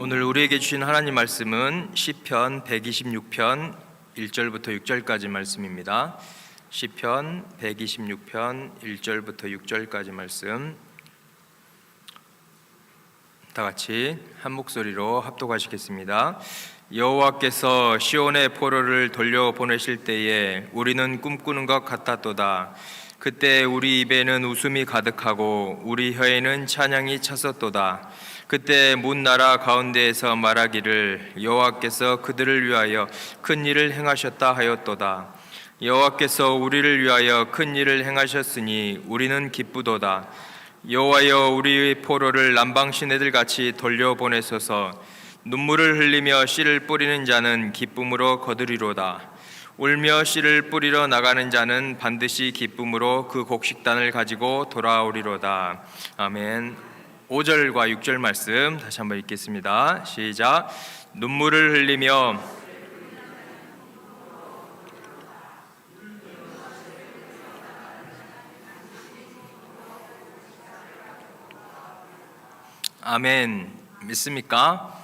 오늘 우리에게 주신 하나님 말씀은 시편 126편 1절부터 6절까지 말씀입니다. 시편 126편 1절부터 6절까지 말씀 다 같이 한 목소리로 합독하시겠습니다. 여호와께서 시온의 포로를 돌려보내실 때에 우리는 꿈꾸는 것 같았도다. 그때 우리 입에는 웃음이 가득하고 우리 혀에는 찬양이 찼었도다. 그때 문 나라 가운데에서 말하기를 여호와께서 그들을 위하여 큰 일을 행하셨다 하였도다. 여호와께서 우리를 위하여 큰 일을 행하셨으니 우리는 기쁘도다. 여호와여, 우리의 포로를 남방 시내들 같이 돌려보내소서. 눈물을 흘리며 씨를 뿌리는 자는 기쁨으로 거두리로다. 울며 씨를 뿌리러 나가는 자는 반드시 기쁨으로 그 곡식단을 가지고 돌아오리로다. 아멘. 5절과 6절 말씀 다시 한번 읽겠습니다. 시작. 눈물을 흘리며 아멘. 믿습니까?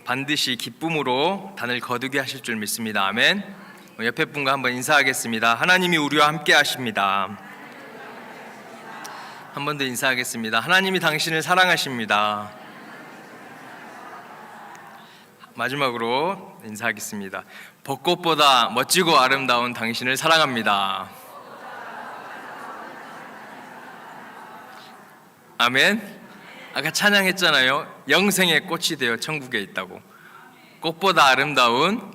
반드시 기쁨으로 단을 거두게 하실 줄 믿습니다. 아멘. 옆에 분과 한번 인사하겠습니다. 하나님이 우리와 함께 하십니다. 한 번 더 인사하겠습니다. 하나님이 당신을 사랑하십니다. 마지막으로 인사하겠습니다. 벚꽃보다 멋지고 아름다운 당신을 사랑합니다. 아멘. 아까 찬양했잖아요. 영생의 꽃이 되어 천국에 있다고. 꽃보다 아름다운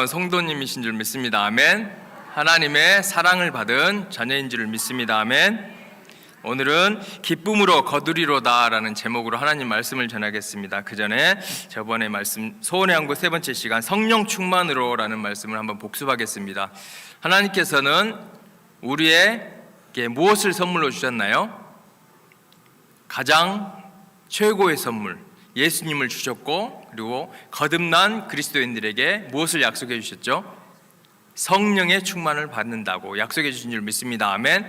성도님이신 줄 믿습니다. 아멘. 하나님의 사랑을 받은 자녀인 줄 믿습니다. 아멘. 오늘은 기쁨으로 거두리로다 라는 제목으로 하나님 말씀을 전하겠습니다. 그 전에 저번에 말씀 소원의 항구 세 번째 시간 성령 충만으로 라는 말씀을 한번 복습하겠습니다. 하나님께서는 우리에게 무엇을 선물로 주셨나요? 가장 최고의 선물 예수님을 주셨고, 그리고 거듭난 그리스도인들에게 무엇을 약속해 주셨죠? 성령의 충만을 받는다고 약속해 주신 줄 믿습니다. 아멘.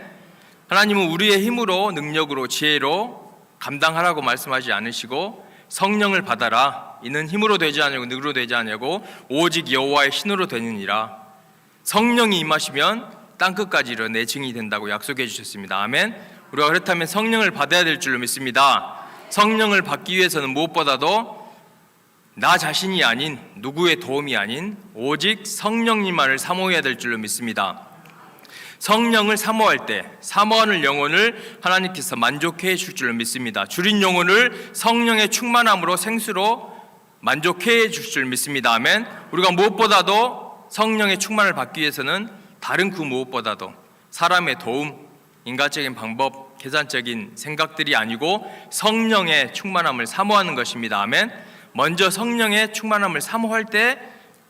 하나님은 우리의 힘으로, 능력으로, 지혜로 감당하라고 말씀하지 않으시고 성령을 받아라. 이는 힘으로 되지 아니하고 능으로 되지 아니하고 오직 여호와의 신으로 되느니라. 성령이 임하시면 땅끝까지 이르러 내 증인이 된다고 약속해 주셨습니다. 아멘. 우리가 그렇다면 성령을 받아야 될 줄로 믿습니다. 성령을 받기 위해서는 무엇보다도 나 자신이 아닌, 누구의 도움이 아닌 오직 성령님만을 사모해야 될 줄로 믿습니다. 성령을 사모할 때 사모하는 영혼을 하나님께서 만족해 줄 줄로 믿습니다. 줄인 영혼을 성령의 충만함으로 생수로 만족해 줄 줄 믿습니다. 아멘. 우리가 무엇보다도 성령의 충만을 받기 위해서는 다른 그 무엇보다도 사람의 도움, 인간적인 방법, 계산적인 생각들이 아니고 성령의 충만함을 사모하는 것입니다. 아멘. 먼저 성령의 충만함을 사모할 때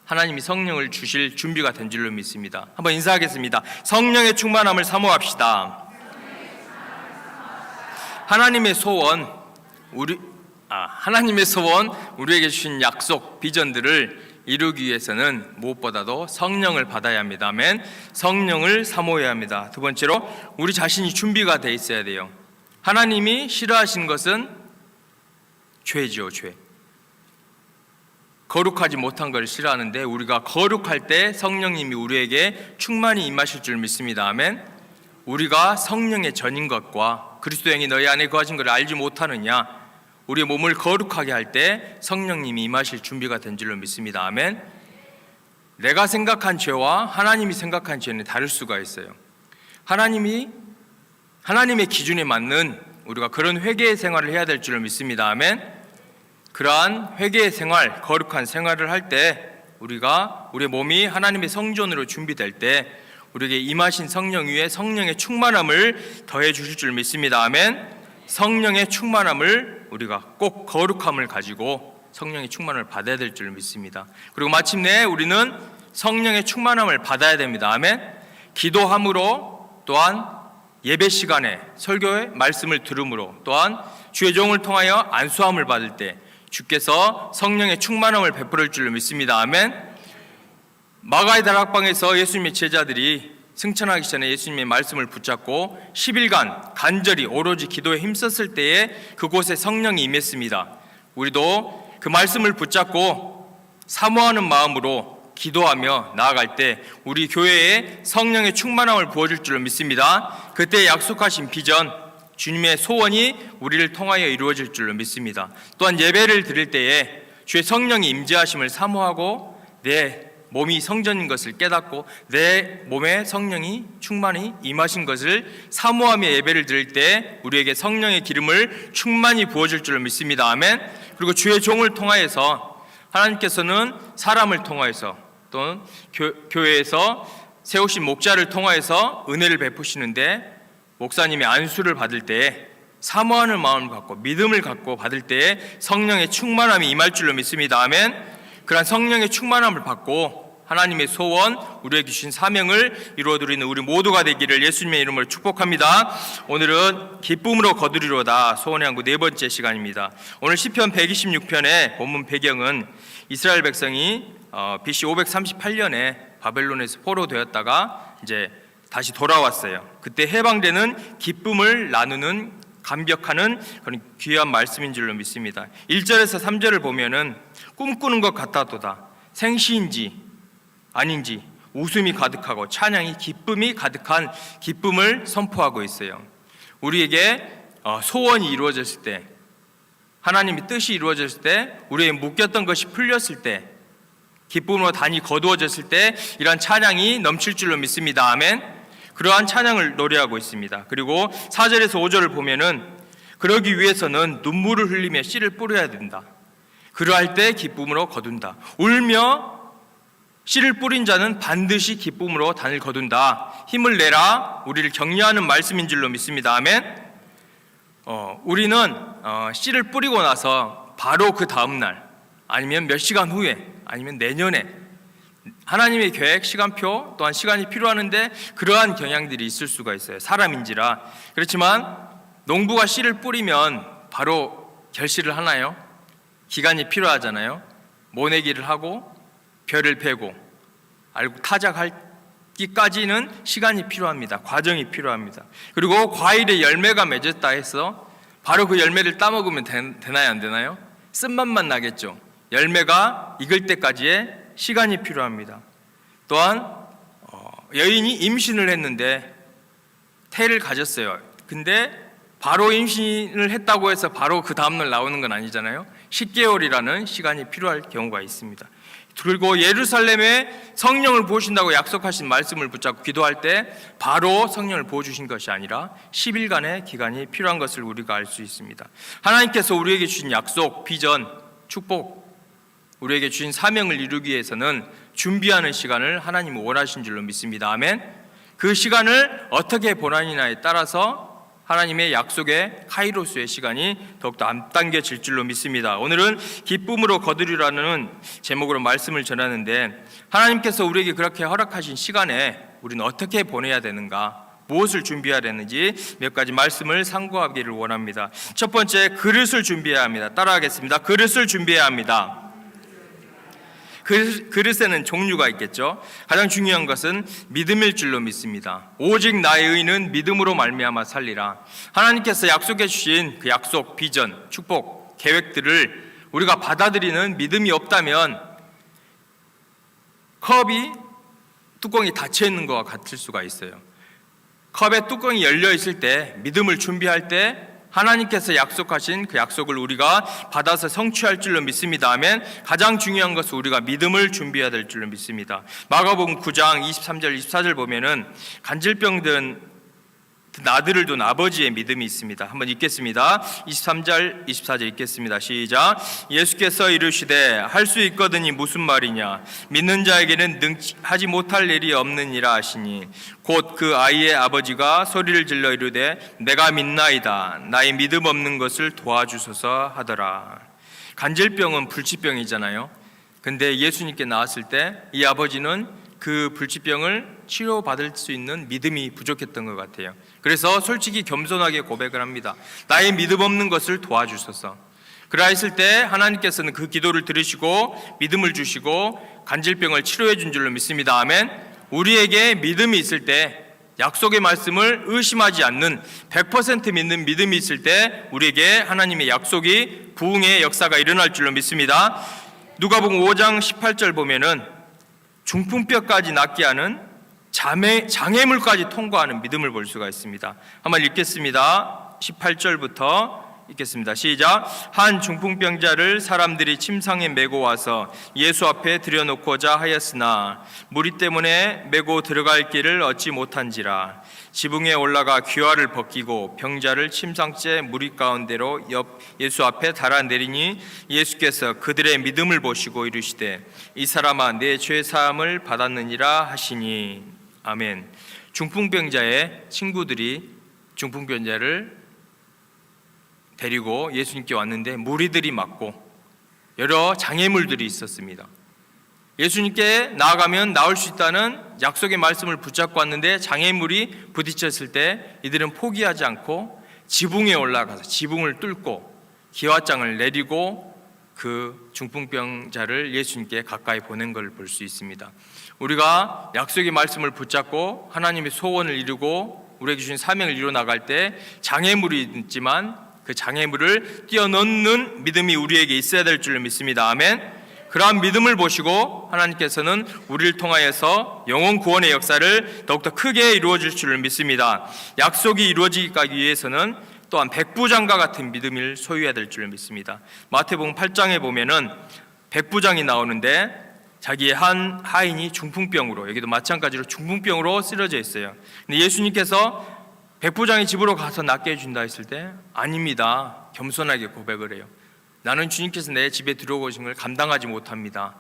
하나님이 성령을 주실 준비가 된 줄로 믿습니다. 한번 인사하겠습니다. 성령의 충만함을 사모합시다. 하나님의 소원, 우리에게 주신 약속, 비전들을 이루기 위해서는 무엇보다도 성령을 받아야 합니다. 아멘. 성령을 사모해야 합니다. 두 번째로 우리 자신이 준비가 돼 있어야 돼요. 하나님이 싫어하시는 것은 죄죠, 죄. 거룩하지 못한 것을 싫어하는데 우리가 거룩할 때 성령님이 우리에게 충만히 임하실 줄 믿습니다. 아멘. 우리가 성령의 전인 것과 그리스도의 영이 너희 안에 거하신 것을 알지 못하느냐. 우리의 몸을 거룩하게 할 때 성령님이 임하실 준비가 된 줄로 믿습니다. 아멘. 내가 생각한 죄와 하나님이 생각한 죄는 다를 수가 있어요. 하나님의 기준에 맞는 우리가 그런 회개의 생활을 해야 될 줄로 믿습니다. 아멘. 그러한 회개의 생활, 거룩한 생활을 할 때 우리의 몸이 하나님의 성전으로 준비될 때 우리에게 임하신 성령 위에 성령의 충만함을 더해 주실 줄 믿습니다. 아멘. 성령의 충만함을 우리가 꼭 거룩함을 가지고 성령의 충만을 받아야 될 줄 믿습니다. 그리고 마침내 우리는 성령의 충만함을 받아야 됩니다. 아멘. 기도함으로, 또한 예배 시간에 설교의 말씀을 들음으로, 또한 주의 종을 통하여 안수함을 받을 때 주께서 성령의 충만함을 베풀을 줄로 믿습니다. 아멘. 마가의 다락방에서 예수님의 제자들이 승천하기 전에 예수님의 말씀을 붙잡고 10일간 간절히 오로지 기도에 힘썼을 때에 그곳에 성령이 임했습니다. 우리도 그 말씀을 붙잡고 사모하는 마음으로 기도하며 나아갈 때 우리 교회에 성령의 충만함을 부어줄 줄로 믿습니다. 그때 약속하신 비전, 주님의 소원이 우리를 통하여 이루어질 줄로 믿습니다. 또한 예배를 드릴 때에 주의 성령이 임재하심을 사모하고 내 몸이 성전인 것을 깨닫고 내 몸에 성령이 충만히 임하신 것을 사모하며 예배를 드릴 때 우리에게 성령의 기름을 충만히 부어줄 줄로 믿습니다. 아멘. 그리고 주의 종을 통하여서 하나님께서는 사람을 통하여서 또는 교회에서 세우신 목자를 통하여서 은혜를 베푸시는데 목사님의 안수를 받을 때에 사모하는 마음을 갖고 믿음을 갖고 받을 때에 성령의 충만함이 임할 줄로 믿습니다. 아멘. 그러한 성령의 충만함을 받고 하나님의 소원, 우리에게 주신 사명을 이루어드리는 우리 모두가 되기를 예수님의 이름으로 축복합니다. 오늘은 기쁨으로 거두리로다 소원의 항구 네 번째 시간입니다. 오늘 시편 126편의 본문 배경은 이스라엘 백성이 BC 538년에 바벨론에서 포로되었다가 이제 다시 돌아왔어요. 그때 해방되는 기쁨을 나누는 감격하는 그런 귀한 말씀인 줄로 믿습니다. 1절에서 3절을 보면은 꿈꾸는 것 같아도다 생시인지 아닌지 웃음이 가득하고 찬양이 기쁨이 가득한 기쁨을 선포하고 있어요. 우리에게 소원이 이루어졌을 때, 하나님의 뜻이 이루어졌을 때, 우리의 묶였던 것이 풀렸을 때, 기쁨으로 단이 거두어졌을 때 이러한 찬양이 넘칠 줄로 믿습니다. 아멘. 그러한 찬양을 노래하고 있습니다. 그리고 4절에서 5절을 보면은 그러기 위해서는 눈물을 흘리며 씨를 뿌려야 된다. 그러할 때 기쁨으로 거둔다. 울며 씨를 뿌린 자는 반드시 기쁨으로 단을 거둔다. 힘을 내라. 우리를 격려하는 말씀인 줄로 믿습니다. 아멘. 우리는 씨를 뿌리고 나서 바로 그 다음 날 아니면 몇 시간 후에 아니면 내년에 하나님의 계획, 시간표 또한 시간이 필요하는데 그러한 경향들이 있을 수가 있어요. 사람인지라. 그렇지만 농부가 씨를 뿌리면 바로 결실을 하나요? 기간이 필요하잖아요. 모내기를 하고 벼를 패고 알고 타작하기까지는 시간이 필요합니다. 과정이 필요합니다. 그리고 과일에 열매가 맺었다 해서 바로 그 열매를 따먹으면 되나요? 안 되나요? 쓴맛만 나겠죠. 열매가 익을 때까지의 시간이 필요합니다. 또한 여인이 임신을 했는데 태를 가졌어요. 근데 바로 임신을 했다고 해서 바로 그 다음날 나오는 건 아니잖아요. 10개월이라는 시간이 필요할 경우가 있습니다. 그리고 예루살렘에 성령을 부으신다고 약속하신 말씀을 붙잡고 기도할 때 바로 성령을 부어주신 것이 아니라 10일간의 기간이 필요한 것을 우리가 알 수 있습니다. 하나님께서 우리에게 주신 약속, 비전, 축복, 우리에게 주신 사명을 이루기 위해서는 준비하는 시간을 하나님은 원하신 줄로 믿습니다. 아멘. 그 시간을 어떻게 보내느냐에 따라서 하나님의 약속의 카이로스의 시간이 더욱더 앞당겨질 줄로 믿습니다. 오늘은 기쁨으로 거두리라는 제목으로 말씀을 전하는데 하나님께서 우리에게 그렇게 허락하신 시간에 우리는 어떻게 보내야 되는가, 무엇을 준비해야 되는지 몇 가지 말씀을 상고하기를 원합니다. 첫 번째, 그릇을 준비해야 합니다. 따라하겠습니다. 그릇을 준비해야 합니다. 그릇에는 종류가 있겠죠. 가장 중요한 것은 믿음일 줄로 믿습니다. 오직 나의 의는 믿음으로 말미암아 살리라. 하나님께서 약속해 주신 그 약속, 비전, 축복, 계획들을 우리가 받아들이는 믿음이 없다면 컵이 뚜껑이 닫혀 있는 것과 같을 수가 있어요. 컵의 뚜껑이 열려 있을 때, 믿음을 준비할 때 하나님께서 약속하신 그 약속을 우리가 받아서 성취할 줄로 믿습니다. 아멘. 가장 중요한 것은 우리가 믿음을 준비해야 될 줄로 믿습니다. 마가복음 9장 23절 24절 보면은 간질병든 나들을 둔 아버지의 믿음이 있습니다. 한번 읽겠습니다. 23절 24절 읽겠습니다. 시작. 예수께서 이르시되 할 수 있거든이 무슨 말이냐, 믿는 자에게는 하지 못할 일이 없느니라 하시니 곧 그 아이의 아버지가 소리를 질러 이르되 내가 믿나이다, 나의 믿음 없는 것을 도와주소서 하더라. 간질병은 불치병이잖아요. 근데 예수님께 나왔을 때 이 아버지는 그 불치병을 치료받을 수 있는 믿음이 부족했던 것 같아요. 그래서 솔직히 겸손하게 고백을 합니다. 나의 믿음 없는 것을 도와주소서. 그러했을 때 하나님께서는 그 기도를 들으시고 믿음을 주시고 간질병을 치료해 준 줄로 믿습니다. 아멘. 우리에게 믿음이 있을 때, 약속의 말씀을 의심하지 않는 100% 믿는 믿음이 있을 때 우리에게 하나님의 약속이 부흥의 역사가 일어날 줄로 믿습니다. 누가복음 5장 18절 보면은 중풍병까지 낫게 하는 장애물까지 통과하는 믿음을 볼 수가 있습니다. 한번 읽겠습니다. 18절부터 읽겠습니다. 시작. 한 중풍병자를 사람들이 침상에 메고 와서 예수 앞에 들여놓고자 하였으나 무리 때문에 메고 들어갈 길을 얻지 못한지라. 지붕에 올라가 귀화를 벗기고 병자를 침상째 무리 가운데로 옆 예수 앞에 달아내리니 예수께서 그들의 믿음을 보시고 이르시되 이 사람아 내 죄 사함을 받았느니라 하시니. 아멘. 중풍병자의 친구들이 중풍병자를 데리고 예수님께 왔는데 무리들이 막고 여러 장애물들이 있었습니다. 예수님께 나아가면 나올 수 있다는 약속의 말씀을 붙잡고 왔는데 장애물이 부딪혔을 때 이들은 포기하지 않고 지붕에 올라가서 지붕을 뚫고 기와장을 내리고 그 중풍병자를 예수님께 가까이 보낸 걸 볼 수 있습니다. 우리가 약속의 말씀을 붙잡고 하나님의 소원을 이루고 우리에게 주신 사명을 이루어 나갈 때 장애물이 있지만 그 장애물을 뛰어넘는 믿음이 우리에게 있어야 될 줄로 믿습니다. 아멘. 그러한 믿음을 보시고 하나님께서는 우리를 통하여서 영혼 구원의 역사를 더욱더 크게 이루어질 줄을 믿습니다. 약속이 이루어지기 위해서는 또한 백부장과 같은 믿음을 소유해야 될 줄을 믿습니다. 마태복음 8장에 보면은 백부장이 나오는데 자기의 한 하인이 중풍병으로, 여기도 마찬가지로 중풍병으로 쓰러져 있어요. 근데 예수님께서 백부장이 집으로 가서 낫게 해준다 했을 때 아닙니다. 겸손하게 고백을 해요. 나는 주님께서 내 집에 들어오신 걸 감당하지 못합니다.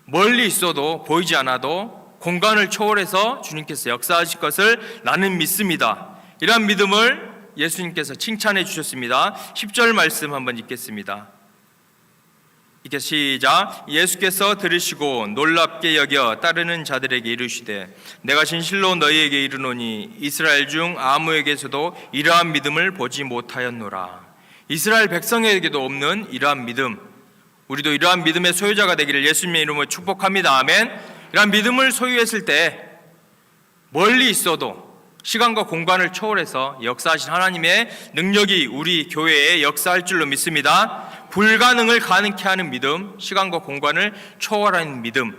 멀리 있어도 보이지 않아도 공간을 초월해서 주님께서 역사하실 것을 나는 믿습니다. 이러한 믿음을 예수님께서 칭찬해 주셨습니다. 10절 말씀 한번 읽겠습니다. 이렇게 시작. 예수께서 들으시고 놀랍게 여겨 따르는 자들에게 이르시되 내가 진실로 너희에게 이르노니 이스라엘 중 아무에게서도 이러한 믿음을 보지 못하였노라. 이스라엘 백성에게도 없는 이러한 믿음, 우리도 이러한 믿음의 소유자가 되기를 예수님의 이름으로 축복합니다. 아멘. 이러한 믿음을 소유했을 때 멀리 있어도 시간과 공간을 초월해서 역사하신 하나님의 능력이 우리 교회에 역사할 줄로 믿습니다. 불가능을 가능케 하는 믿음, 시간과 공간을 초월하는 믿음,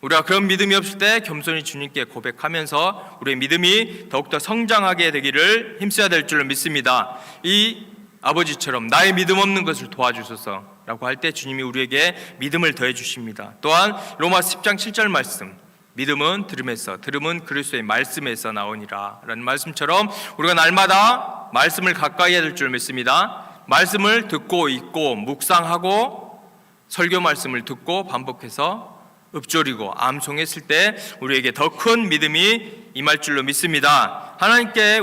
우리가 그런 믿음이 없을 때 겸손히 주님께 고백하면서 우리의 믿음이 더욱더 성장하게 되기를 힘써야 될 줄로 믿습니다. 이 아버지처럼 나의 믿음 없는 것을 도와주소서 라고 할 때 주님이 우리에게 믿음을 더해 주십니다. 또한 로마서 10장 7절 말씀, 믿음은 들음에서, 들음은 그리스도의 말씀에서 나오니라 라는 말씀처럼 우리가 날마다 말씀을 가까이 해야 될 줄 믿습니다. 말씀을 듣고 읽고 묵상하고 설교 말씀을 듣고 반복해서 읊조리고 암송했을 때 우리에게 더 큰 믿음이 임할 줄로 믿습니다. 하나님께서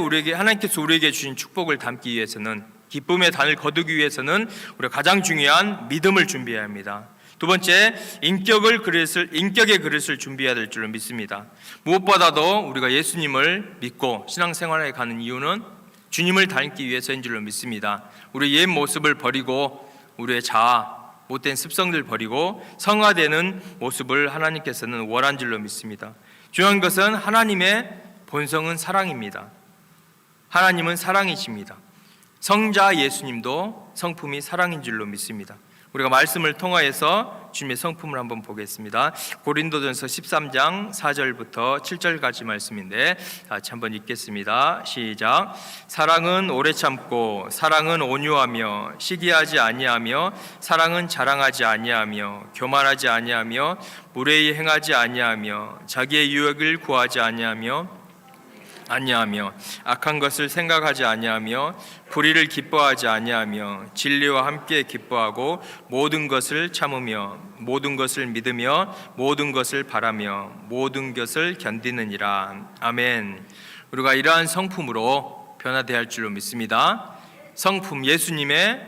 우리에게 주신 축복을 담기 위해서는, 기쁨의 단을 거두기 위해서는 우리가 가장 중요한 믿음을 준비해야 합니다. 두 번째, 인격의 그릇을 준비해야 될 줄로 믿습니다. 무엇보다도 우리가 예수님을 믿고 신앙생활에 가는 이유는 주님을 닮기 위해서인 줄로 믿습니다. 우리 옛 모습을 버리고 우리의 자아, 못된 습성들 버리고 성화되는 모습을 하나님께서는 원한 줄로 믿습니다. 중요한 것은 하나님의 본성은 사랑입니다. 하나님은 사랑이십니다. 성자 예수님도 성품이 사랑인 줄로 믿습니다. 우리가 말씀을 통하여서 주님의 성품을 한번 보겠습니다. 고린도전서 13장 4절부터 7절까지 말씀인데 같이 한번 읽겠습니다. 시작. 사랑은 오래 참고 사랑은 온유하며 시기하지 아니하며 사랑은 자랑하지 아니하며 교만하지 아니하며 무례히 행하지 아니하며 자기의 유익을 구하지 아니하며 악한 것을 생각하지 아니하며 불의를 기뻐하지 아니하며 진리와 함께 기뻐하고 모든 것을 참으며 모든 것을 믿으며 모든 것을 바라며 모든 것을 견디느니라. 아멘. 우리가 이러한 성품으로 변화되어야 할 줄로 믿습니다. 성품, 예수님의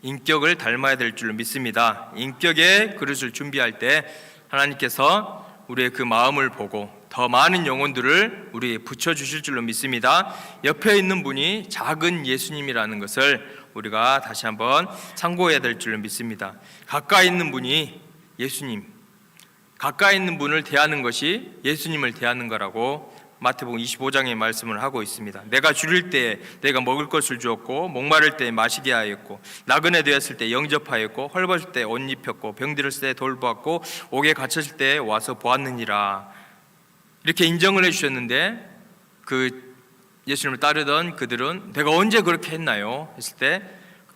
인격을 닮아야 될 줄로 믿습니다. 인격의 그릇을 준비할 때 하나님께서 우리의 그 마음을 보고 더 많은 영혼들을 우리에 붙여주실 줄로 믿습니다. 옆에 있는 분이 작은 예수님이라는 것을 우리가 다시 한번 참고해야 될 줄로 믿습니다. 가까이 있는 분이 예수님, 가까이 있는 분을 대하는 것이 예수님을 대하는 거라고 마태복음 25장의 말씀을 하고 있습니다. 내가 줄일 때에 내가 먹을 것을 주었고, 목마를 때에 마시게 하였고, 나그네 되었을 때 영접하였고, 헐벗을 때 옷 입혔고, 병들었을 때 돌보았고, 옥에 갇혔을 때 와서 보았느니라. 이렇게 인정을 해주셨는데, 그 예수님을 따르던 그들은 내가 언제 그렇게 했나요? 했을 때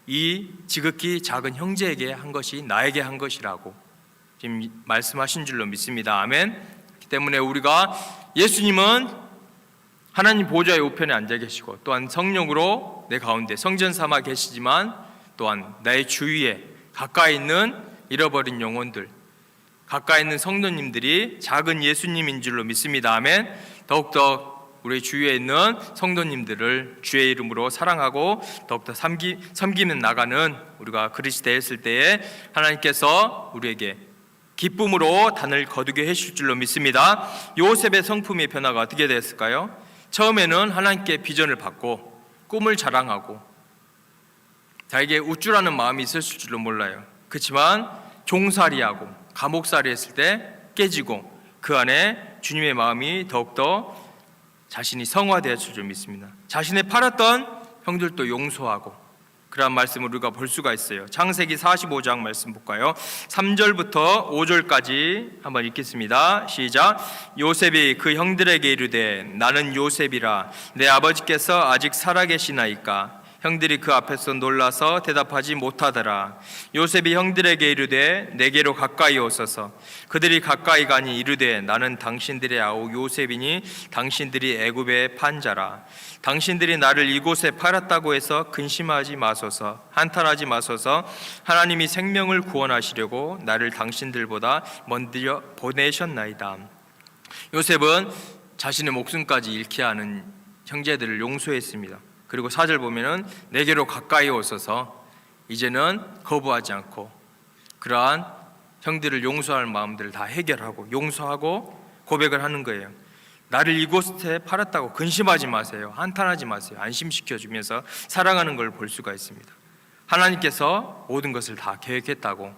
이 지극히 작은 형제에게 한 것이 나에게 한 것이라고 지금 말씀하신 줄로 믿습니다. 아멘. 그렇기 때문에 우리가 예수님은 하나님 보좌의 우편에 앉아 계시고, 또한 성령으로 내 가운데 성전 삼아 계시지만, 또한 나의 주위에 가까이 있는 잃어버린 영혼들, 가까이 있는 성도님들이 작은 예수님인 줄로 믿습니다. 아멘. 더욱더 우리 주위에 있는 성도님들을 주의 이름으로 사랑하고 더욱더 섬기며 나가는 우리가 그리스도에 있을 때에 하나님께서 우리에게 기쁨으로 단을 거두게 해주실 줄로 믿습니다. 요셉의 성품의 변화가 어떻게 되었을까요? 처음에는 하나님께 비전을 받고 꿈을 자랑하고 자에게 우쭐하는 마음이 있었을 줄로 몰라요. 그렇지만 종살이하고 감옥살이 했을 때 깨지고 그 안에 주님의 마음이 더욱더 자신이 성화되었을 줄 믿습니다. 자신의 팔았던 형들도 용서하고, 그러한 말씀을 우리가 볼 수가 있어요. 창세기 45장 말씀 볼까요? 3절부터 5절까지 한번 읽겠습니다. 시작. 요셉이 그 형들에게 이르되 나는 요셉이라 내 아버지께서 아직 살아계시나이까? 형들이 그 앞에서 놀라서 대답하지 못하더라. 요셉이 형들에게 이르되 내게로 가까이 오소서. 그들이 가까이 가니 이르되 나는 당신들의 아우 요셉이니 당신들이 애굽의 판자라. 당신들이 나를 이곳에 팔았다고 해서 근심하지 마소서. 한탄하지 마소서. 하나님이 생명을 구원하시려고 나를 당신들보다 먼저 보내셨나이다. 요셉은 자신의 목숨까지 잃게 하는 형제들을 용서했습니다. 그리고 4절 보면은 내게로 가까이 오셔서 이제는 거부하지 않고 그러한 형들을 용서할 마음들을 다 해결하고 용서하고 고백을 하는 거예요. 나를 이곳에 팔았다고 근심하지 마세요. 한탄하지 마세요. 안심시켜주면서 사랑하는 걸 볼 수가 있습니다. 하나님께서 모든 것을 다 계획했다고,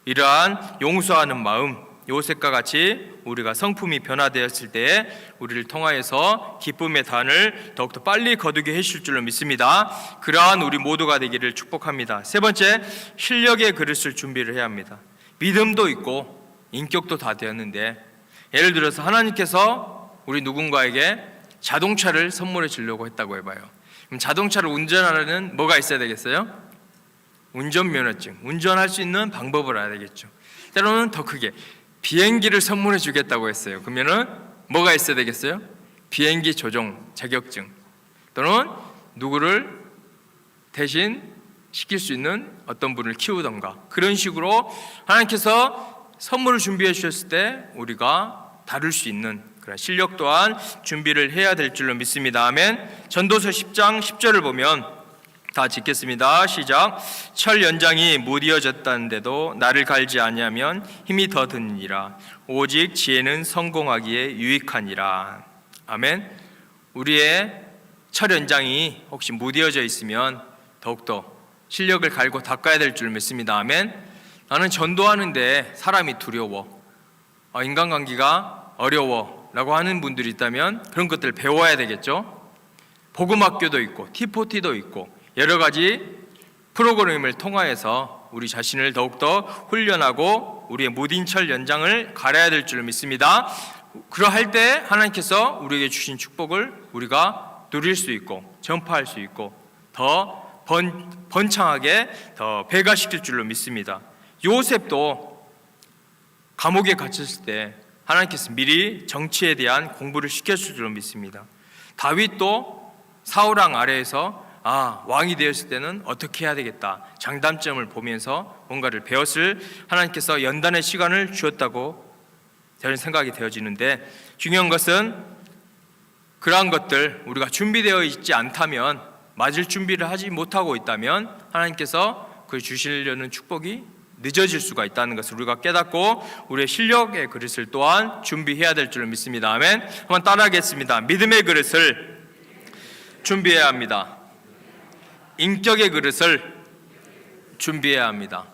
이러한 용서하는 마음, 요셉과 같이 우리가 성품이 변화되었을 때에 우리를 통하여서 기쁨의 단을 더욱더 빨리 거두게 해주실 줄로 믿습니다. 그러한 우리 모두가 되기를 축복합니다. 세 번째, 실력의 그릇을 준비를 해야 합니다. 믿음도 있고 인격도 다 되었는데, 예를 들어서 하나님께서 우리 누군가에게 자동차를 선물해 주려고 했다고 해봐요. 그럼 자동차를 운전하려는 뭐가 있어야 되겠어요? 운전면허증, 운전할 수 있는 방법을 알아야 되겠죠. 때로는 더 크게 비행기를 선물해 주겠다고 했어요. 그러면은 뭐가 있어야 되겠어요? 비행기 조종 자격증, 또는 누구를 대신 시킬 수 있는 어떤 분을 키우던가, 그런 식으로 하나님께서 선물을 준비해 주셨을 때 우리가 다룰 수 있는 그런 실력 또한 준비를 해야 될 줄로 믿습니다. 아멘. 전도서 10장 10절을 보면 다 짓겠습니다. 시작. 철 연장이 무디어졌다는데도 나를 갈지 아니하면 힘이 더 드니라. 오직 지혜는 성공하기에 유익하니라. 아멘. 우리의 철 연장이 혹시 무디어져 있으면 더욱더 실력을 갈고 닦아야 될 줄 믿습니다. 아멘. 나는 전도하는데 사람이 두려워, 인간관계가 어려워 라고 하는 분들이 있다면 그런 것들을 배워야 되겠죠. 복음학교도 있고 T4T도 있고 여러 가지 프로그램을 통하여서 우리 자신을 더욱더 훈련하고 우리의 무딘 철 연장을 갈아야 될 줄 믿습니다. 그러할 때 하나님께서 우리에게 주신 축복을 우리가 누릴 수 있고 전파할 수 있고 더 번창하게 더 배가시킬 줄로 믿습니다. 요셉도 감옥에 갇혔을 때 하나님께서 미리 정치에 대한 공부를 시켰을 줄로 믿습니다. 다윗도 사울왕 아래에서 왕이 되었을 때는 어떻게 해야 되겠다, 장단점을 보면서 뭔가를 배웠을 하나님께서 연단의 시간을 주었다고 저는 생각이 되어지는데, 중요한 것은 그러한 것들 우리가 준비되어 있지 않다면, 맞을 준비를 하지 못하고 있다면 하나님께서 그 주시려는 축복이 늦어질 수가 있다는 것을 우리가 깨닫고 우리의 실력의 그릇을 또한 준비해야 될 줄 믿습니다. 아멘. 한번 따라하겠습니다. 믿음의 그릇을 준비해야 합니다. 인격의 그릇을 준비해야 합니다.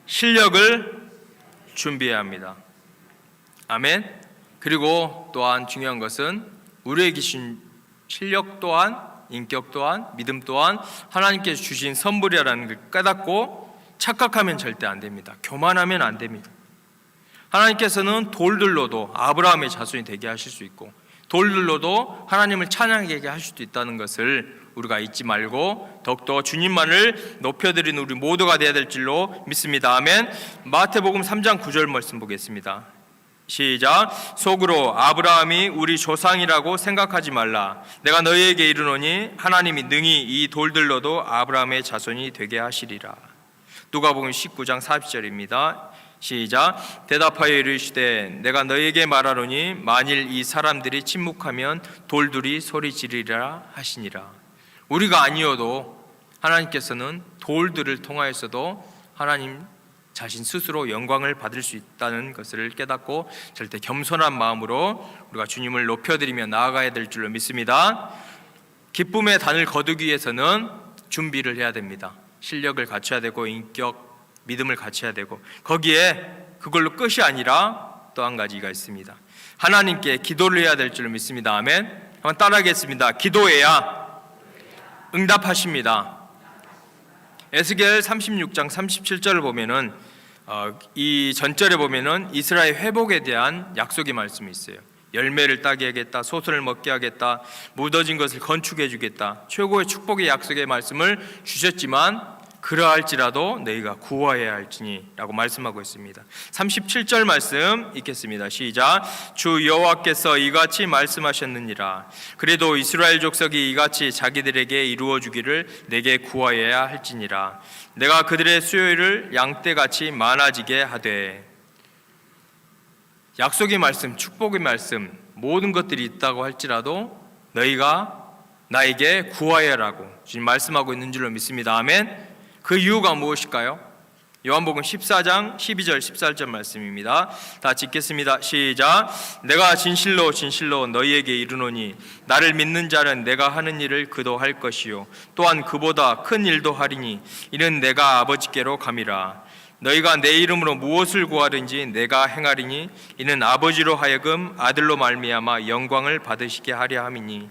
실력을 준비해야 합니다. 아멘. 그리고 또한 중요한 것은 우리에게 주신 실력 또한, 인격 또한, 믿음 또한 하나님께서 주신 선물이라는 걸 깨닫고 착각하면 절대 안 됩니다. 교만하면 안 됩니다. 하나님께서는 돌들로도 아브라함의 자손이 되게 하실 수 있고, 돌들로도 하나님을 찬양하게 하실 수도 있다는 것을 우리가 잊지 말고 더욱더 주님만을 높여드리는 우리 모두가 되어야 될 줄로 믿습니다. 아멘. 마태복음 3장 9절 말씀 보겠습니다. 시작. 속으로 아브라함이 우리 조상이라고 생각하지 말라. 내가 너희에게 이르노니 하나님이 능히 이 돌들로도 아브라함의 자손이 되게 하시리라. 누가복음 19장 40절입니다. 시작. 대답하여 이르시되 내가 너희에게 말하노니 만일 이 사람들이 침묵하면 돌들이 소리 지르리라 하시니라. 우리가 아니어도 하나님께서는 돌들을 통하여서도 하나님 자신 스스로 영광을 받을 수 있다는 것을 깨닫고 절대 겸손한 마음으로 우리가 주님을 높여드리며 나아가야 될 줄로 믿습니다. 기쁨의 단을 거두기 위해서는 준비를 해야 됩니다. 실력을 갖춰야 되고 인격, 믿음을 갖춰야 되고, 거기에 그걸로 끝이 아니라 또 한 가지가 있습니다. 하나님께 기도를 해야 될 줄로 믿습니다. 아멘. 한번 따라하겠습니다. 기도해야 응답하십니다. 에스겔 36장 37절을 보면은 이 전절에 보면은 이스라엘 회복에 대한 약속의 말씀이 있어요. 열매를 따게 하겠다, 소선을 먹게 하겠다, 묻어진 것을 건축해 주겠다. 최고의 축복의 약속의 말씀을 주셨지만 그러할지라도 너희가 구하여야 할지니 라고 말씀하고 있습니다. 37절 말씀 읽겠습니다. 시작. 주 여호와께서 이같이 말씀하셨느니라. 그래도 이스라엘 족속이 이같이 자기들에게 이루어 주기를 내게 구하여야 할지니라. 내가 그들의 수요일을 양떼같이 많아지게 하되. 약속의 말씀, 축복의 말씀, 모든 것들이 있다고 할지라도 너희가 나에게 구하여라고 지금 말씀하고 있는 줄로 믿습니다. 아멘. 그 이유가 무엇일까요? 요한복음 14장 12절 14절 말씀입니다. 다 읽겠습니다. 시작. 내가 진실로 진실로 너희에게 이르노니 나를 믿는 자는 내가 하는 일을 그도 할 것이요 또한 그보다 큰 일도 하리니 이는 내가 아버지께로 감이라. 너희가 내 이름으로 무엇을 구하든지 내가 행하리니 이는 아버지로 하여금 아들로 말미암아 영광을 받으시게 하려 함이니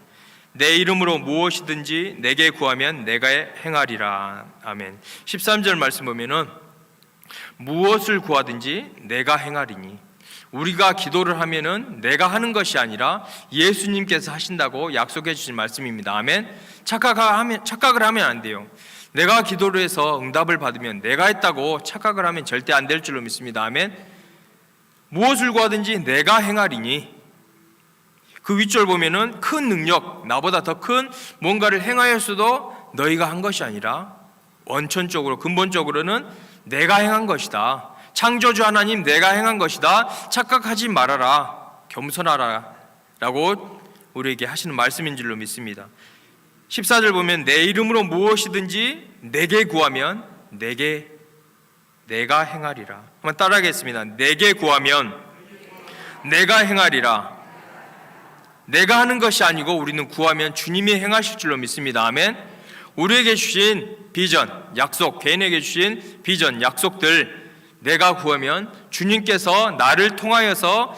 내 이름으로 무엇이든지 내게 구하면 내가 행하리라. 아멘. 13절 말씀 보면은 무엇을 구하든지 내가 행하리니, 우리가 기도를 하면은 내가 하는 것이 아니라 예수님께서 하신다고 약속해 주신 말씀입니다. 아멘. 착각을 하면 안 돼요. 내가 기도를 해서 응답을 받으면 내가 했다고 착각을 하면 절대 안 될 줄로 믿습니다. 아멘. 무엇을 구하든지 내가 행하리니, 그 윗절 보면은 큰 능력, 나보다 더 큰 뭔가를 행하였어도 너희가 한 것이 아니라 원천적으로 근본적으로는 내가 행한 것이다. 창조주 하나님 내가 행한 것이다. 착각하지 말아라. 겸손하라 라고 우리에게 하시는 말씀인 줄로 믿습니다. 14절 보면 내 이름으로 무엇이든지 내게 구하면 내가 행하리라. 한번 따라하겠습니다. 내게 구하면 내가 행하리라. 내가 하는 것이 아니고 우리는 구하면 주님이 행하실 줄로 믿습니다. 아멘. 우리에게 주신 비전, 약속, 개인에게 주신 비전, 약속들 내가 구하면 주님께서 나를 통하여서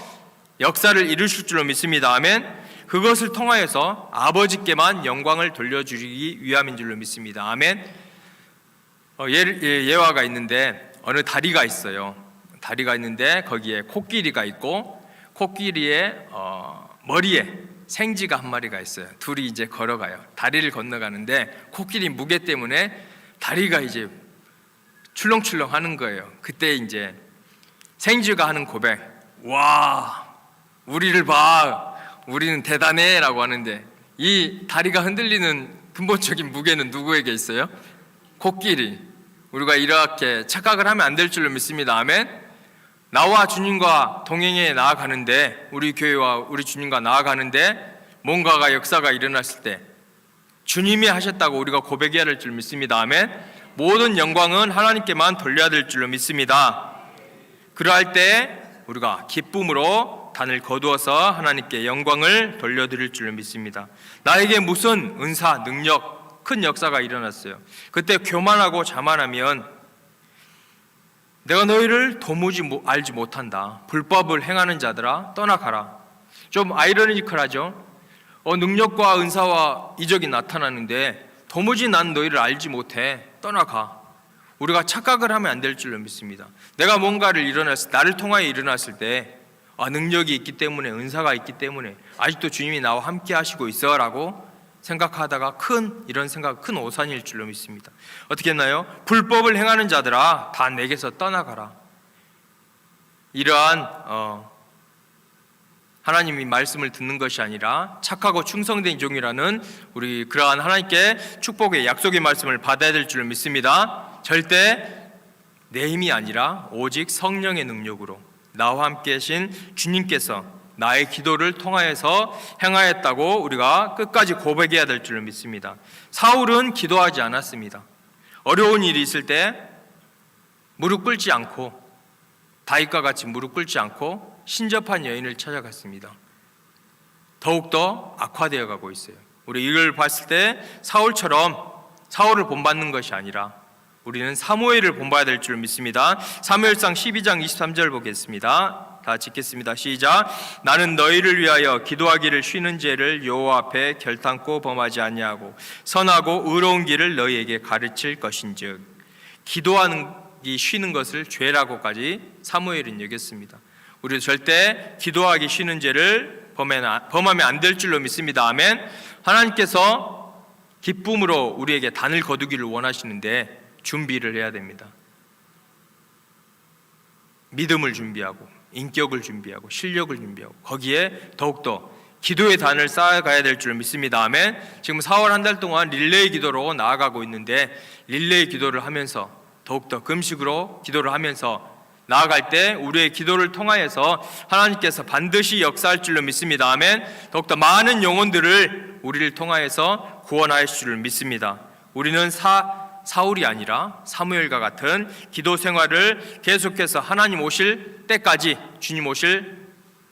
역사를 이루실 줄로 믿습니다. 아멘. 그것을 통하여서 아버지께만 영광을 돌려주기 위함인 줄로 믿습니다. 아멘. 예화가 있는데 어느 다리가 있어요. 다리가 있는데 거기에 코끼리가 있고 코끼리의 머리에 생쥐가 한 마리가 있어요. 둘이 이제 걸어가요. 다리를 건너가는데 코끼리 무게 때문에 다리가 이제 출렁출렁 하는 거예요. 그때 이제 생쥐가 하는 고백, 와, 우리를 봐, 우리는 대단해 라고 하는데, 이 다리가 흔들리는 근본적인 무게는 누구에게 있어요? 코끼리. 우리가 이렇게 착각을 하면 안 될 줄로 믿습니다. 아멘. 나와 주님과 동행해 나아가는데, 우리 교회와 우리 주님과 나아가는데 뭔가가 역사가 일어났을 때 주님이 하셨다고 우리가 고백해야 될 줄 믿습니다. 아멘. 모든 영광은 하나님께만 돌려야 될 줄로 믿습니다. 그러할 때 우리가 기쁨으로 단을 거두어서 하나님께 영광을 돌려드릴 줄로 믿습니다. 나에게 무슨 은사, 능력, 큰 역사가 일어났어요. 그때 교만하고 자만하면 내가 너희를 도무지 알지 못한다. 불법을 행하는 자들아 떠나가라. 좀 아이러니컬하죠. 능력과 은사와 이적이 나타나는데 도무지 난 너희를 알지 못해. 떠나가. 우리가 착각을 하면 안 될 줄로 믿습니다. 내가 뭔가를 나를 통하여 일어났을 때 능력이 있기 때문에, 은사가 있기 때문에 아직도 주님이 나와 함께 하시고 있어 라고 생각하다가 큰 오산일 줄로 믿습니다. 어떻게 했나요? 불법을 행하는 자들아 다 내게서 떠나가라. 이러한 하나님이 말씀을 듣는 것이 아니라 착하고 충성된 종이라는 우리 그러한 하나님께 축복의 약속의 말씀을 받아야 될 줄로 믿습니다. 절대 내 힘이 아니라 오직 성령의 능력으로 나와 함께 하신 주님께서 나의 기도를 통하여서 행하였다고 우리가 끝까지 고백해야 될 줄로 믿습니다. 사울은 기도하지 않았습니다. 어려운 일이 있을 때 무릎 꿇지 않고, 다윗과 같이 무릎 꿇지 않고 신접한 여인을 찾아갔습니다. 더욱더 악화되어 가고 있어요. 우리 이걸 봤을 때 사울처럼 사울을 본받는 것이 아니라 우리는 사무엘을 본봐야 될 줄 믿습니다. 사무엘상 12장 23절 보겠습니다. 다 읽겠습니다. 시작. 나는 너희를 위하여 기도하기를 쉬는 죄를 여호와 앞에 결탄코 범하지 아니하고 선하고 의로운 길을 너희에게 가르칠 것인즉. 기도하는 이 쉬는 것을 죄라고까지 사무엘은 여겼습니다. 우리도 절대 기도하기 쉬는 죄를 범하면 안 될 줄로 믿습니다. 아멘. 하나님께서 기쁨으로 우리에게 단을 거두기를 원하시는데 준비를 해야 됩니다. 믿음을 준비하고 인격을 준비하고 실력을 준비하고 거기에 더욱더 기도의 단을 쌓아가야 될 줄 믿습니다. 아멘. 지금 4월 한 달 동안 릴레이 기도로 나아가고 있는데 릴레이 기도를 하면서 더욱더 금식으로 기도를 하면서 나아갈 때 우리의 기도를 통하여서 하나님께서 반드시 역사할 줄로 믿습니다. 아멘. 더욱더 많은 영혼들을 우리를 통하여서 구원하실 줄을 믿습니다. 우리는 사울이 아니라 사무엘과 같은 기도 생활을 계속해서 하나님 오실 때까지, 주님 오실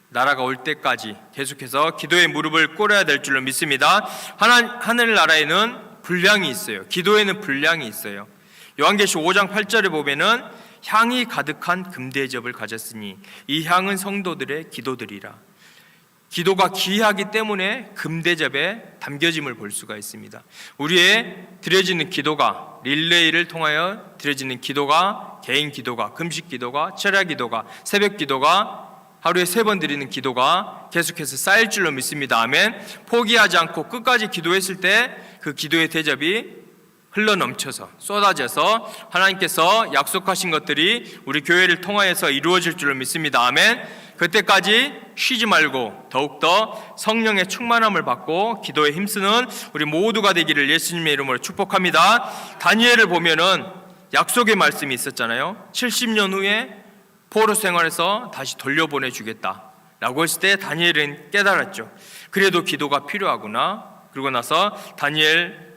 나라가 올 때까지 계속해서 기도의 무릎을 꿇어야 될 줄로 믿습니다. 하늘나라에는 분량이 있어요. 기도에는 분량이 있어요. 요한계시 5장 8절에 보면은 향이 가득한 금대접을 가졌으니 이 향은 성도들의 기도들이라. 기도가 귀하기 때문에 금대접에 담겨짐을 볼 수가 있습니다. 우리의 드려지는 기도가, 릴레이를 통하여 드려지는 기도가, 개인 기도가, 금식 기도가, 철야 기도가, 새벽 기도가, 하루에 3번 드리는 기도가 계속해서 쌓일 줄로 믿습니다. 아멘. 포기하지 않고 끝까지 기도했을 때 그 기도의 대접이 흘러넘쳐서 쏟아져서 하나님께서 약속하신 것들이 우리 교회를 통하여서 이루어질 줄로 믿습니다. 아멘. 그때까지 쉬지 말고 더욱더 성령의 충만함을 받고 기도에 힘쓰는 우리 모두가 되기를 예수님의 이름으로 축복합니다. 다니엘을 보면은 약속의 말씀이 있었잖아요. 70년 후에 포로 생활에서 다시 돌려보내주겠다 라고 했을 때 다니엘은 깨달았죠. 그래도 기도가 필요하구나. 그러고 나서 다니엘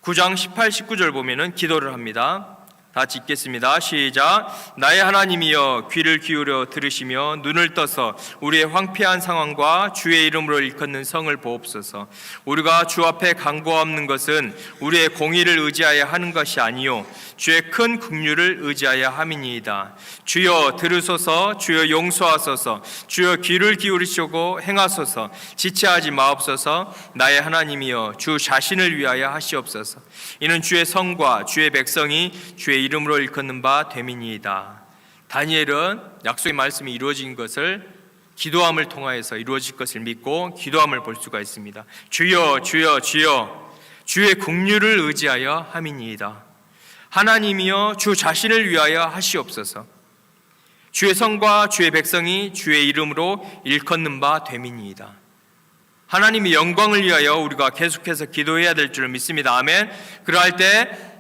9장 18, 19절 보면은 기도를 합니다. 다 읽겠습니다. 시작. 나의 하나님이여 귀를 기울여 들으시며 눈을 떠서 우리의 황폐한 상황과 주의 이름으로 일컫는 성을 보옵소서. 우리가 주 앞에 간구하는 것은 우리의 공의를 의지하여 하는 것이 아니요 주의 큰 긍휼을 의지하여 함이니이다. 주여 들으소서. 주여 용서하소서. 주여 귀를 기울이시고 행하소서. 지체하지 마옵소서. 나의 하나님이여 주 자신을 위하여 하시옵소서. 이는 주의 성과 주의 백성이 주의 이름으로 일컫는 바 됨이니이다. 다니엘은 약속의 말씀이 이루어진 것을 기도함을 통하여서 이루어질 것을 믿고 기도함을 볼 수가 있습니다. 주여 주여 주여 주의 긍휼을 의지하여 함이니이다. 하나님이여 주 자신을 위하여 하시옵소서. 주의 성과 주의 백성이 주의 이름으로 일컫는 바 됨이니이다. 하나님의 영광을 위하여 우리가 계속해서 기도해야 될 줄 믿습니다. 아멘. 그러할 때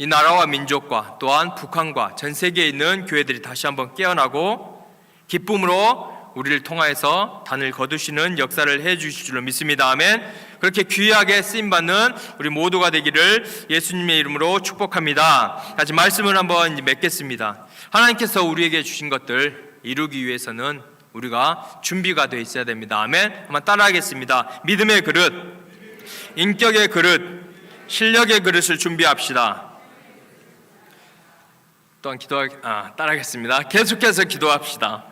이 나라와 민족과 또한 북한과 전 세계에 있는 교회들이 다시 한번 깨어나고 기쁨으로 우리를 통하여서 단을 거두시는 역사를 해주실 줄로 믿습니다. 아멘. 그렇게 귀하게 쓰임받는 우리 모두가 되기를 예수님의 이름으로 축복합니다. 같이 말씀을 한번 맺겠습니다. 하나님께서 우리에게 주신 것들 이루기 위해서는 우리가 준비가 되어 있어야 됩니다. 아멘. 한번 따라하겠습니다. 믿음의 그릇, 인격의 그릇, 실력의 그릇을 준비합시다. 또한 따라하겠습니다. 계속해서 기도합시다.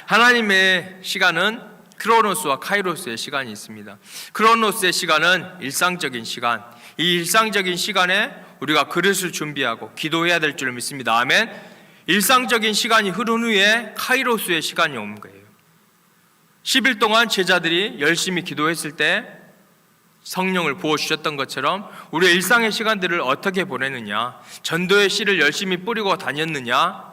하나님의 시간은 크로노스와 카이로스의 시간이 있습니다. 크로노스의 시간은 일상적인 시간, 이 일상적인 시간에 우리가 그릇을 준비하고 기도해야 될 줄 믿습니다. 아멘. 일상적인 시간이 흐른 후에 카이로스의 시간이 온 거예요. 10일 동안 제자들이 열심히 기도했을 때 성령을 부어주셨던 것처럼 우리의 일상의 시간들을 어떻게 보내느냐, 전도의 씨를 열심히 뿌리고 다녔느냐,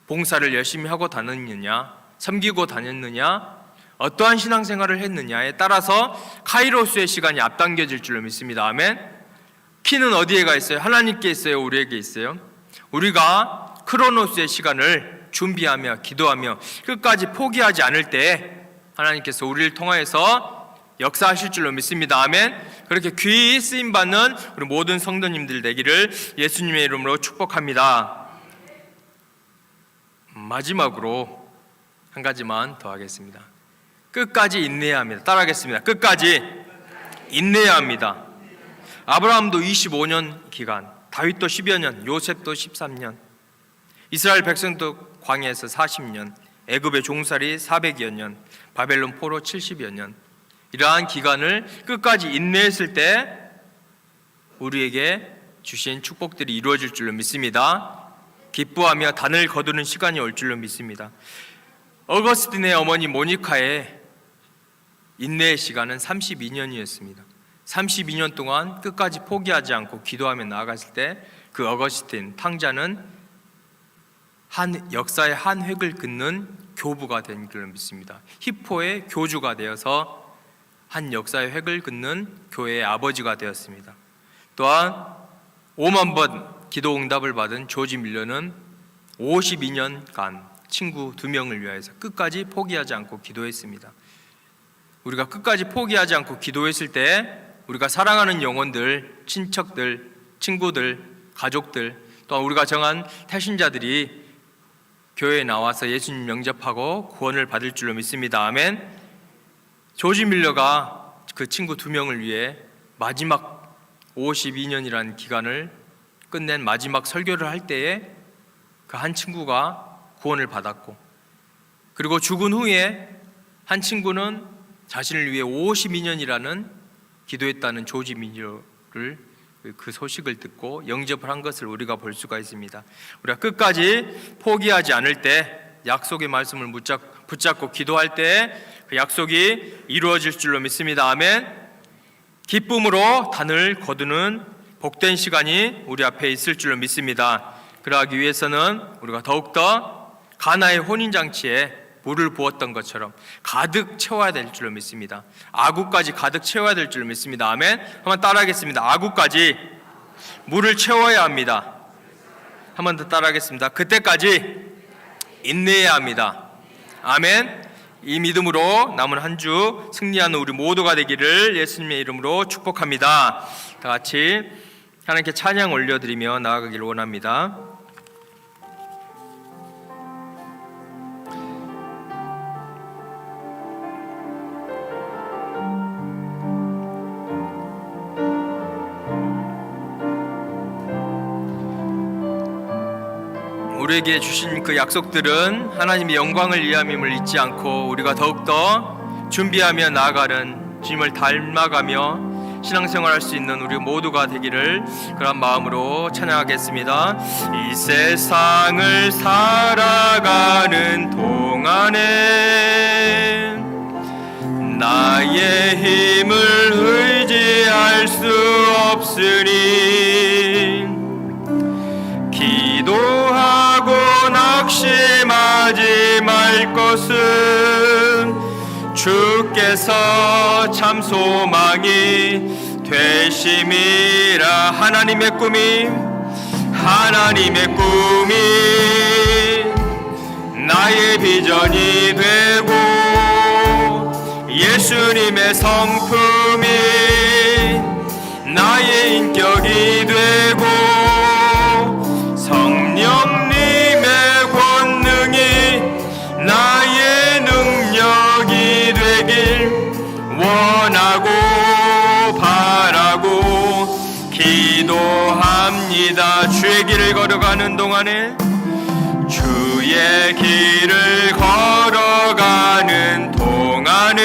봉사를 열심히 하고 다녔느냐, 섬기고 다녔느냐, 어떠한 신앙생활을 했느냐에 따라서 카이로스의 시간이 앞당겨질 줄로 믿습니다. 아멘. 키는 어디에가 있어요? 하나님께 있어요? 우리에게 있어요? 우리가 크로노스의 시간을 준비하며 기도하며 끝까지 포기하지 않을 때 하나님께서 우리를 통하여서 역사하실 줄로 믿습니다. 아멘. 그렇게 귀히 쓰임받는 우리 모든 성도님들 되기를 예수님의 이름으로 축복합니다. 마지막으로 한 가지만 더 하겠습니다. 끝까지 인내해야 합니다. 따라하겠습니다. 끝까지 인내해야 합니다. 아브라함도 25년 기간, 다윗도 10여 년, 요셉도 13년, 이스라엘 백성도 광야에서 40년, 애굽의 종살이 400여 년, 바벨론 포로 70여 년, 이러한 기간을 끝까지 인내했을 때 우리에게 주신 축복들이 이루어질 줄로 믿습니다. 기뻐하며 단을 거두는 시간이 올 줄로 믿습니다. 어거스틴의 어머니 모니카의 인내의 시간은 32년이었습니다. 32년 동안 끝까지 포기하지 않고 기도하며 나아갔을 때 그 어거스틴 탕자는 역사의 한 획을 긋는 교부가 된 줄로 믿습니다. 히포의 교주가 되어서 한 역사의 획을 긋는 교회의 아버지가 되었습니다. 또한 5만 번 기도 응답을 받은 조지 밀러는 52년간 친구 2명을 위하여서 끝까지 포기하지 않고 기도했습니다. 우리가 끝까지 포기하지 않고 기도했을 때 우리가 사랑하는 영혼들, 친척들, 친구들, 가족들, 또한 우리가 정한 태신자들이 교회에 나와서 예수님 영접하고 구원을 받을 줄로 믿습니다. 아멘. 조지 밀러가 그 친구 2명을 위해 마지막 52년이라는 기간을 끝낸 마지막 설교를 할 때에 그 한 친구가 구원을 받았고, 그리고 죽은 후에 한 친구는 자신을 위해 52년이라는 기도했다는 조지 밀러를 그 소식을 듣고 영접을 한 것을 우리가 볼 수가 있습니다. 우리가 끝까지 포기하지 않을 때, 약속의 말씀을 붙잡고 기도할 때 그 약속이 이루어질 줄로 믿습니다. 아멘. 기쁨으로 단을 거두는 복된 시간이 우리 앞에 있을 줄로 믿습니다. 그러하기 위해서는 우리가 더욱더 가나의 혼인잔치에 물을 부었던 것처럼 가득 채워야 될 줄로 믿습니다. 아구까지 가득 채워야 될 줄로 믿습니다. 아멘. 한번 따라하겠습니다. 아구까지 물을 채워야 합니다. 한번 더 따라하겠습니다. 그때까지 인내해야 합니다. 아멘. 이 믿음으로 남은 한 주 승리하는 우리 모두가 되기를 예수님의 이름으로 축복합니다. 다 같이 하나님께 찬양 올려드리며 나아가기를 원합니다. 우리에게 주신 그 약속들은 하나님의 영광을 위함임을 잊지 않고 우리가 더욱더 준비하며 나아가는 주님을 닮아가며 신앙생활할 수 있는 우리 모두가 되기를 그런 마음으로 찬양하겠습니다. 이 세상을 살아가는 동안에 나의 힘을 의지할 수 없으니 기도하고 낙심하지 말 것은 주께서 참 소망이 되심이라. 하나님의 꿈이 나의 비전이 되고 예수님의 성품이 나의 인격이 되고 성령님의 권능이 나의 능력이 되길 원하고 바라고 기도합니다. 주의 길을 걸어가는 동안에, 주의 길을 걸어가는 동안에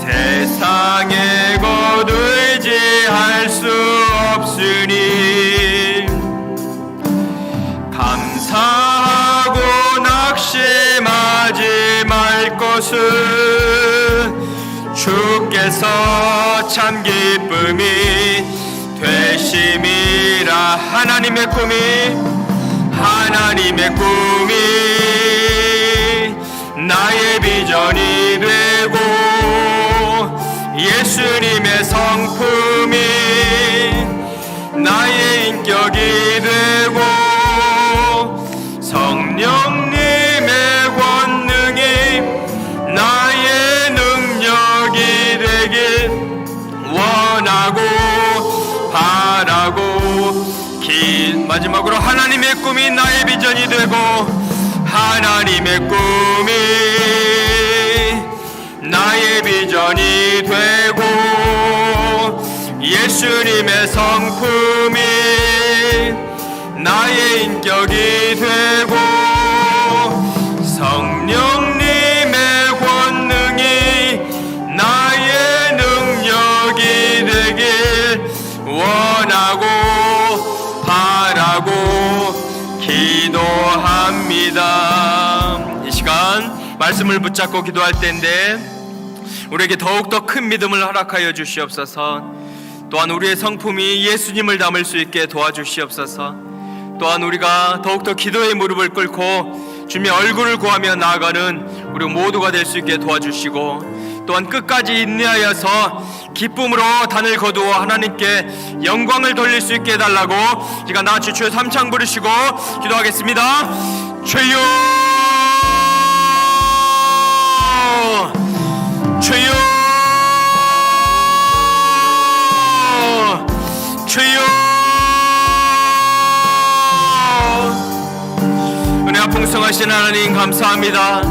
세상에 거두지할 수 없으니 감사하고 낙심하지 말 것은 주께서 참 기쁨이 되심이라. 하나님의 꿈이 나의 비전이 되고 예수님의 성품이 나의 인격이 되고 성령님의 권능이 나의 능력이 되길 원하고 바라고 마지막으로 하나님의 꿈이 나의 비전이 되고 하나님의 꿈이 나의 비전이 되고 예수님의 성품이 나의 인격이 되고 성령님의 권능이 나의 능력이 되길 원하고 바라고 기도합니다. 이 시간 말씀을 붙잡고 기도할 때인데 우리에게 더욱더 큰 믿음을 허락하여 주시옵소서. 또한 우리의 성품이 예수님을 닮을 수 있게 도와주시옵소서. 또한 우리가 더욱더 기도의 무릎을 꿇고 주님의 얼굴을 구하며 나아가는 우리 모두가 될 수 있게 도와주시고, 또한 끝까지 인내하여서 기쁨으로 단을 거두어 하나님께 영광을 돌릴 수 있게 해달라고 제가 나같이 주여 삼창 부르시고 기도하겠습니다. 주여, 주여, 주여. 은혜가 풍성하신 하나님 감사합니다.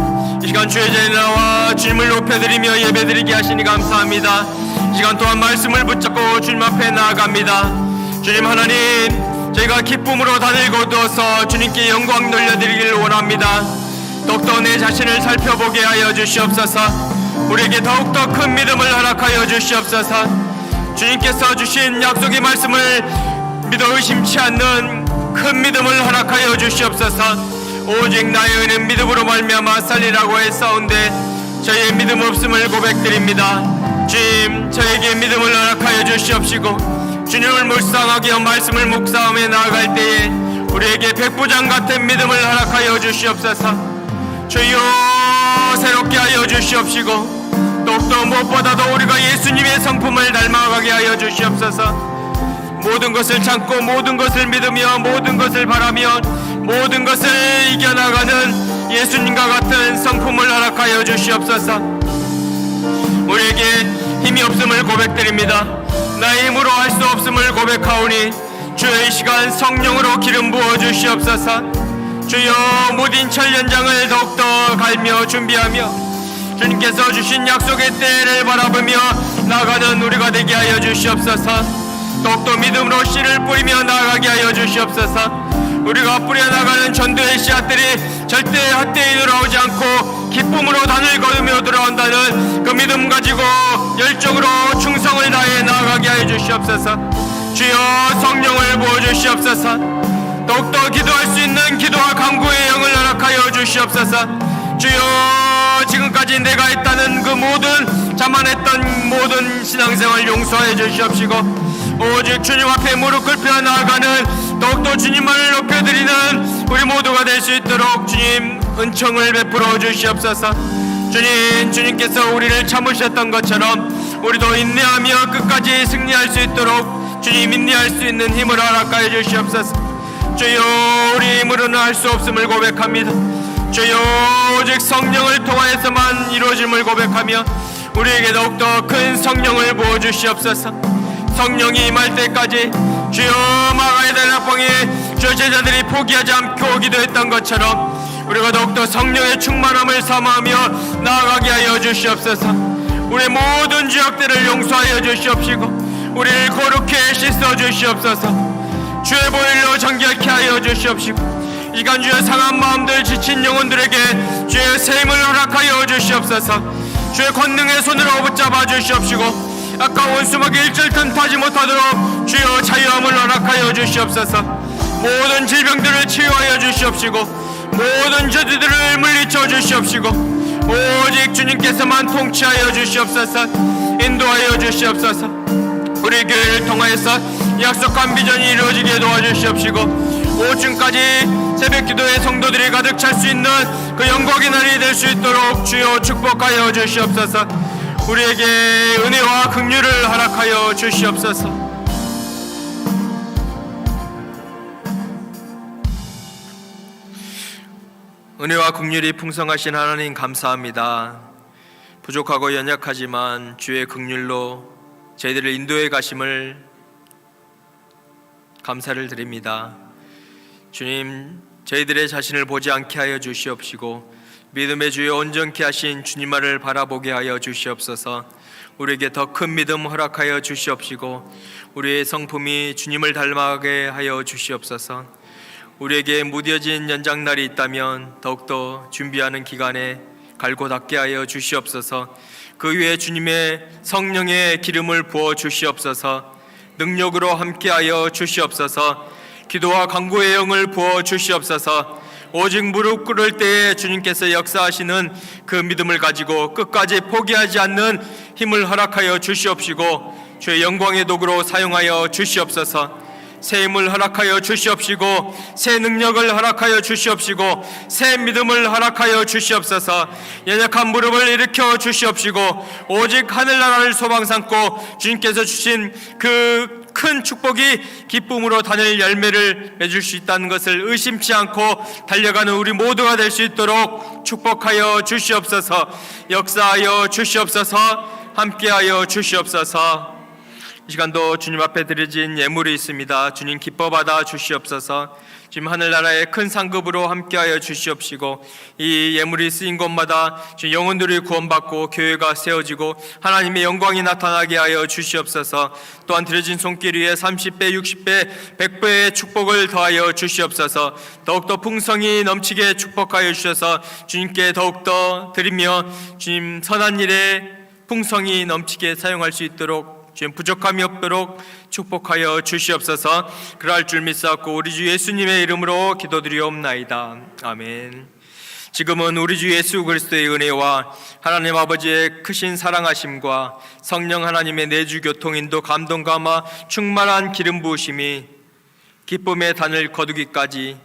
이 시간 주의 자리에 나와 주님을 높여드리며 예배드리게 하시니 감사합니다. 이 시간 또한 말씀을 붙잡고 주님 앞에 나아갑니다. 주님 하나님, 저희가 기쁨으로 단을 거두어서 주님께 영광 돌려드리길 원합니다. 더욱더 내 자신을 살펴보게 하여 주시옵소서. 우리에게 더욱더 큰 믿음을 허락하여 주시옵소서. 주님께서 주신 약속의 말씀을 믿어 의심치 않는 큰 믿음을 허락하여 주시옵소서. 오직 나의 의는 믿음으로 말미암아 살리라고 했사온데 저희의 믿음 없음을 고백드립니다. 주님, 저에게 믿음을 허락하여 주시옵시고 주님을 묵상하기 위한 말씀을 묵상하며 나아갈 때에 우리에게 백부장 같은 믿음을 허락하여 주시옵소서. 주여, 새롭게 하여 주시옵시고 더욱더 무엇보다도 우리가 예수님의 성품을 닮아가게 하여 주시옵소서. 모든 것을 참고 모든 것을 믿으며 모든 것을 바라며 모든 것을 이겨나가는 예수님과 같은 성품을 허락하여 주시옵소서. 우리에게 힘이 없음을 고백드립니다. 나의 힘으로 할 수 없음을 고백하오니 주여 이 시간 성령으로 기름 부어 주시옵소서. 주여, 무딘 천년장을 더욱더 갈며 준비하며 주님께서 주신 약속의 때를 바라보며 나아가는 우리가 되게 하여 주시옵소서. 더욱더 믿음으로 씨를 뿌리며 나아가게 하여 주시옵소서. 우리가 뿌려나가는 전도의 씨앗들이 절대 헛되이 돌아오지 않고 기쁨으로 단을 거두며 돌아온다는 그 믿음 가지고 열정으로 충성을 다해 나아가게 하여 주시옵소서. 주여, 성령을 부어주시옵소서. 더욱더 기도할 수 있는 기도와 간구의 영을 허락하여 주시옵소서. 주여, 지금까지 내가 했다는 그 모든 자만했던 모든 신앙생활 용서해 주시옵시고 오직 주님 앞에 무릎 꿇혀 나아가는 더욱더 주님만을 높여드리는 우리 모두가 될 수 있도록 주님 은총을 베풀어 주시옵소서. 주님, 주님께서 우리를 참으셨던 것처럼 우리도 인내하며 끝까지 승리할 수 있도록 주님 인내할 수 있는 힘을 허락하여 주시옵소서. 주여, 우리 힘으로는 할 수 없음을 고백합니다. 주여, 오직 성령을 통하여서만 이루어짐을 고백하며 우리에게 더욱더 큰 성령을 부어주시옵소서. 성령이 임할 때까지 주여, 마가의 달락방에 주 제자들이 포기하지 않고 기도했던 것처럼 우리가 더욱더 성령의 충만함을 사모하며 나아가게 하여 주시옵소서. 우리의 모든 죄악들을 용서하여 주시옵시고 우리를 거룩히 씻어 주시옵소서. 주의 보혈로 정결케 하여 주시옵시고 이간 주의 상한 마음들 지친 영혼들에게 주의 새 힘을 허락하여 주시옵소서. 주의 권능의 손으로 붙잡아 주시옵시고 아까운 수막이 일절 틈타지 못하도록 주여 자유함을 허락하여 주시옵소서. 모든 질병들을 치유하여 주시옵시고 모든 죄들을 물리쳐 주시옵시고 오직 주님께서만 통치하여 주시옵소서. 인도하여 주시옵소서. 우리 교회를 통하여서 약속한 비전이 이루어지게 도와주시옵시고 5층까지 새벽기도의 성도들이 가득 찰 수 있는 그 영광의 날이 될 수 있도록 주여 축복하여 주시옵소서. 우리에게 은혜와 긍휼을 허락하여 주시옵소서. 은혜와 긍휼이 풍성하신 하나님 감사합니다. 부족하고 연약하지만 주의 긍휼로 저희들을 인도해 가심을 감사를 드립니다. 주님, 저희들의 자신을 보지 않게 하여 주시옵시고 믿음의 주에 온전케 하신 주님만을 바라보게 하여 주시옵소서. 우리에게 더 큰 믿음 허락하여 주시옵시고 우리의 성품이 주님을 닮아가게 하여 주시옵소서. 우리에게 무뎌진 연장날이 있다면 더욱더 준비하는 기간에 갈고 닦게 하여 주시옵소서. 그 위에 주님의 성령의 기름을 부어 주시옵소서. 능력으로 함께하여 주시옵소서. 기도와 간구의 영을 부어 주시옵소서. 오직 무릎 꿇을 때에 주님께서 역사하시는 그 믿음을 가지고 끝까지 포기하지 않는 힘을 허락하여 주시옵시고 주의 영광의 도구로 사용하여 주시옵소서. 새 힘을 허락하여 주시옵시고 새 능력을 허락하여 주시옵시고 새 믿음을 허락하여 주시옵소서. 연약한 무릎을 일으켜 주시옵시고 오직 하늘나라를 소망 삼고 주님께서 주신 그 큰 축복이 기쁨으로 다닐 열매를 맺을 수 있다는 것을 의심치 않고 달려가는 우리 모두가 될 수 있도록 축복하여 주시옵소서. 역사하여 주시옵소서. 함께하여 주시옵소서. 이 시간도 주님 앞에 드려진 예물이 있습니다. 주님 기뻐 받아 주시옵소서. 지금 하늘나라의 큰 상급으로 함께하여 주시옵시고 이 예물이 쓰인 곳마다 영혼들이 구원받고 교회가 세워지고 하나님의 영광이 나타나게 하여 주시옵소서. 또한 드려진 손길 위에 30배, 60배, 100배의 축복을 더하여 주시옵소서. 더욱더 풍성이 넘치게 축복하여 주셔서 주님께 더욱더 드리며 주님 선한 일에 풍성이 넘치게 사용할 수 있도록 주님 부족함이 없도록 축복하여 주시옵소서. 그럴 줄 믿사옵고 우리 주 예수님의 이름으로 기도드리옵나이다. 아멘. 지금은 우리 주 예수 그리스도의 은혜와 하나님 아버지의 크신 사랑하심과 성령 하나님의 내주 교통인도 감동 감화 충만한 기름 부으심이 기쁨의 단을 거두기까지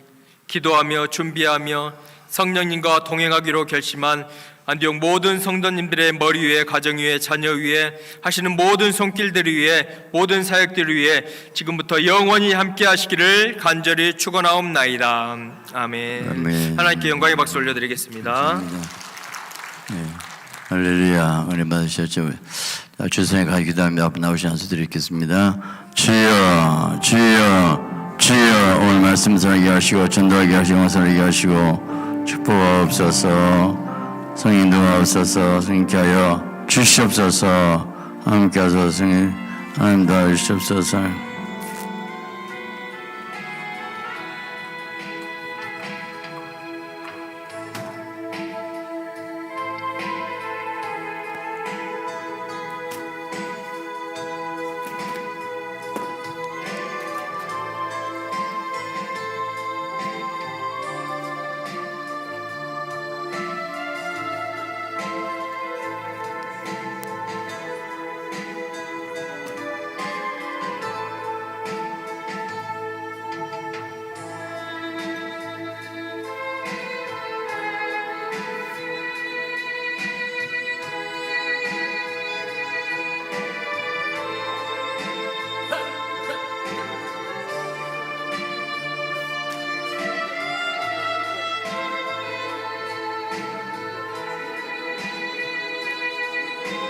기도하며 준비하며 성령님과 동행하기로 결심한 안디옥 모든 성도님들의 머리 위에, 가정 위에, 자녀 위에, 하시는 모든 손길들 위에, 모든 사역들 위에 지금부터 영원히 함께 하시기를 간절히 축원하옵나이다. 아멘. 아멘. 하나님께 영광의 박수 올려드리겠습니다. 네. 할렐루야. 은혜 받으셨죠? 주선에 가 기도하며 앞에 나오신 한수 드리겠습니다. 주여, 주여, 주여. 오늘 말씀 전하게 하시고 전도하게 하시고 원선하게 하시고 축복하옵소서. 성인 도와옵소서. 성인께 하여 주시옵소서. 함께 하소서. 성인 하나님 도와주시옵소서.